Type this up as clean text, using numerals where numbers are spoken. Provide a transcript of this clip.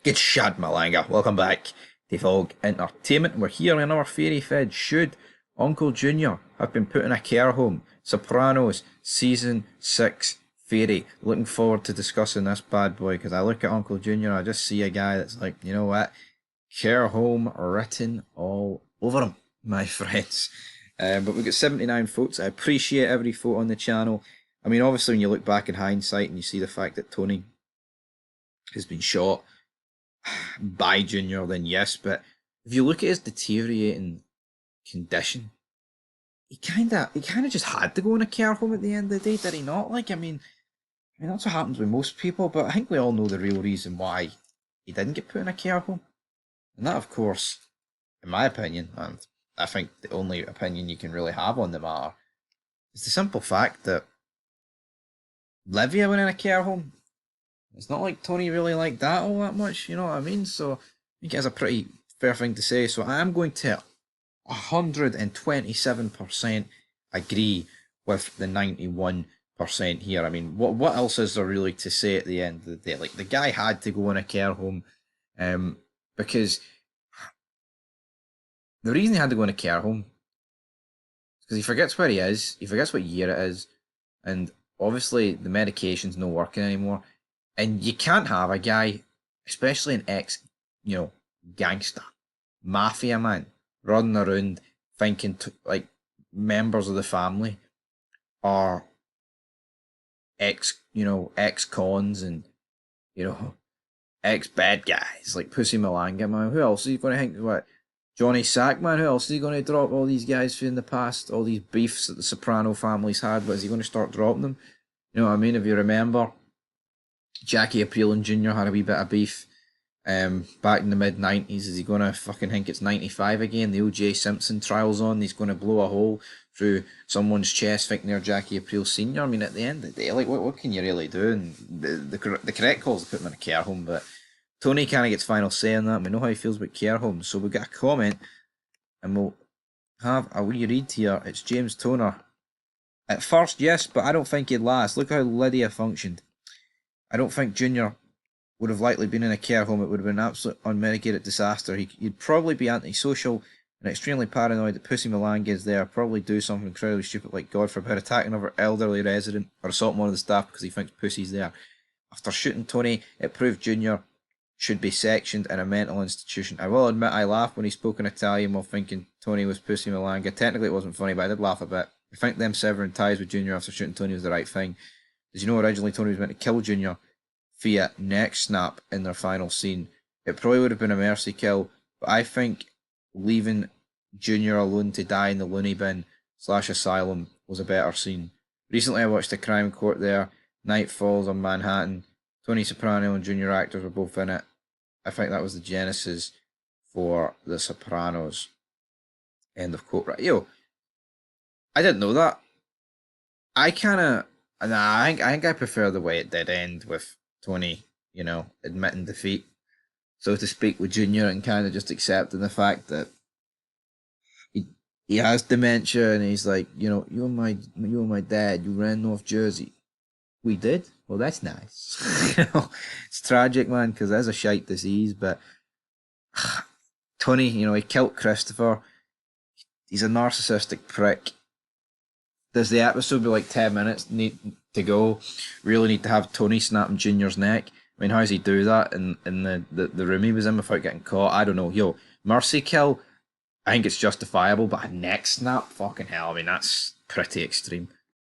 Good shad, Malanga. Welcome back to Fog Entertainment. We're here in our fairy fed. Should Uncle Junior have been put in a care home? Sopranos Season 6 Fairy. Looking forward to discussing this bad boy because I look at Uncle Junior, I just see a guy that's like, you know what? Care home written all over him, my friends. But we've got 79 votes. I appreciate every vote on the channel. I mean, obviously, when you look back in hindsight and you see the fact that Tony has been shot by Junior, then yes. But if you look at his deteriorating condition, he kind of just had to go in a care home at the end of the day, did he not? I mean that's what happens with most people. But I think we all know the real reason why he didn't get put in a care home, and that, of course, in my opinion, and I think the only opinion you can really have on the matter, is the simple fact that Livia went in a care home. It's not like Tony really liked that all that much, you know what I mean? So I think it's a pretty fair thing to say. So I am going to 127% agree with the 91% here. I mean, what else is there really to say at the end of the day? Like, the guy had to go in a care home, because the reason he had to go in a care home is because he forgets where he is, he forgets what year it is, and obviously the medication's not working anymore. And you can't have a guy, especially an ex, gangster, mafia man, running around thinking like members of the family are ex cons and, ex bad guys like Pussy Malanga, man. Who else is he going to think? What? Johnny Sack, man. Who else is he going to drop all these guys from the past? All these beefs that the Soprano families had. But is he going to start dropping them? You know what I mean? If you remember, Jackie Aprile and Junior had a wee bit of beef back in the mid-90s. Is he going to fucking think it's 95 again? The O.J. Simpson trial's on. He's going to blow a hole through someone's chest thinking they're Jackie Aprile Sr. I mean, at the end of the day, like, what can you really do? And the correct call is to put him in a care home, but Tony kind of gets final say on that. We know how he feels about care homes. So we've got a comment, and we'll have a wee read here. It's James Toner. At first, yes, but I don't think he'd last. Look how Lydia functioned. I don't think Junior would have likely been in a care home. It would have been an absolute unmitigated disaster. He'd probably be antisocial and extremely paranoid that Pussy Malanga is there, probably do something incredibly stupid like, God forbid, attacking another elderly resident or assaulting one of the staff because he thinks Pussy's there. After shooting Tony, it proved Junior should be sectioned in a mental institution. I will admit I laughed when he spoke in Italian while thinking Tony was Pussy Malanga. Technically it wasn't funny, but I did laugh a bit. I think them severing ties with Junior after shooting Tony was the right thing. As you know, originally Tony was meant to kill Junior via neck snap in their final scene. It probably would have been a mercy kill, but I think leaving Junior alone to die in the loony bin / asylum was a better scene. Recently I watched The Crime Court there. Night Falls on Manhattan. Tony Soprano and junior actors were both in it. I think that was the genesis for The Sopranos. End of quote. Right, I didn't know that. I think I prefer the way it did end with Tony, admitting defeat, so to speak, with Junior, and kind of just accepting the fact that he has dementia, and he's like, you and my dad, you ran North Jersey. We did? Well, that's nice. It's tragic, man, because there's a shite disease, but Tony, he killed Christopher. He's a narcissistic prick. Does the episode be like 10 minutes need to go? Really need to have Tony snapping Junior's neck? I mean, how does he do that in the room he was in without getting caught? I don't know. Mercy kill, I think it's justifiable, but a neck snap? Fucking hell, I mean, that's pretty extreme.